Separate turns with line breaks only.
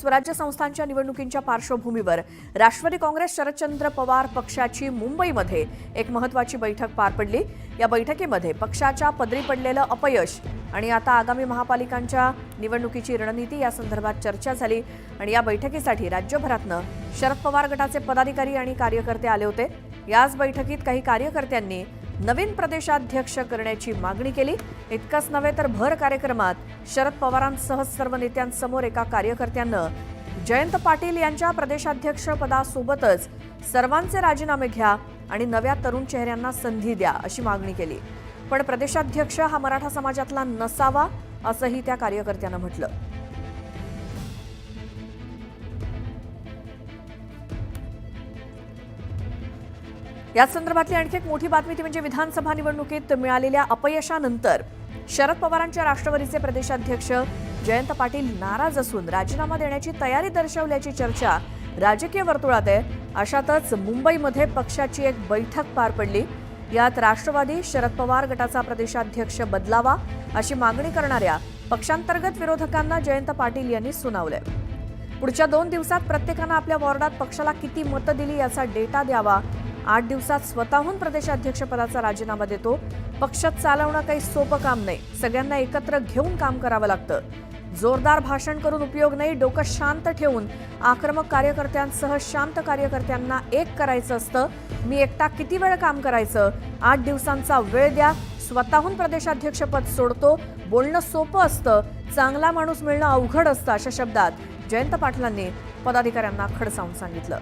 स्वराज्य संस्थांच्या निवडणुकींच्या पार्श्वभूमीवर राष्ट्रवादी काँग्रेस शरदचंद्र पवार पक्षाची मुंबईमध्ये एक महत्त्वाची बैठक पार पडली। या बैठकीमध्ये पक्षाच्या पदरी पडलेलं अपयश आणि आता आगामी महापालिकांच्या निवडणुकीची रणनीती या संदर्भात चर्चा झाली आणि या बैठकीसाठी राज्यभरातून शरद पवार गटाचे पदाधिकारी आणि कार्यकर्ते आले होते। याच बैठकीत काही कार्यकर्त्यांनी नवीन प्रदेशाध्यक्ष करण्याची मागणी केली। इतकंच नव्हे तर भर कार्यक्रमात शरद पवारांसह सर्व नेत्यांसमोर एका कार्यकर्त्यानं जयंत पाटील यांच्या प्रदेशाध्यक्ष पदासोबतच सर्वांचे राजीनामे घ्या आणि नव्या तरुण चेहऱ्यांना संधी द्या अशी मागणी केली। पण प्रदेशाध्यक्ष हा मराठा समाजातला नसावा असंही त्या कार्यकर्त्यानं म्हटलं। या संदर्भातली आणखी एक मोठी बातमी ती म्हणजे विधानसभा निवडणुकीत मिळालेल्या अपयशानंतर शरद पवारांच्या राष्ट्रवादीचे प्रदेशाध्यक्ष जयंत पाटील नाराज असून राजीनामा देण्याची तयारी दर्शवल्याची चर्चा राजकीय वर्तुळात आहे। अशातच मुंबईमध्ये पक्षाची एक बैठक पार पडली। यात राष्ट्रवादी शरद पवार गटाचा प्रदेशाध्यक्ष बदलावा अशी मागणी करणाऱ्या पक्षांतर्गत विरोधकांना जयंत पाटील यांनी सुनावले। पुढच्या 2 दिवसात प्रत्येकानं आपल्या वॉर्डात पक्षाला किती मतं दिली याचा डेटा द्यावा। 8 दिवसात स्वतःहून प्रदेशाध्यक्षपदाचा राजीनामा देतो। पक्ष चालवणं काही सोपं काम नाही, सगळ्यांना एकत्र घेऊन काम करावं लागतं। जोरदार भाषण करून उपयोग नाही, डोकं शांत ठेवून आक्रमक कार्यकर्त्यांसह शांत कार्यकर्त्यांना एक करायचं असतं। मी एकटा किती वेळ काम करायचं, 8 दिवसांचा वेळ द्या, स्वतःहून प्रदेशाध्यक्षपद सोडतो। बोलणं सोपं असतं, चांगला माणूस मिळणं अवघड असतं अशा शब्दात जयंत पाटलांनी पदाधिकाऱ्यांना खडसावून सांगितलं।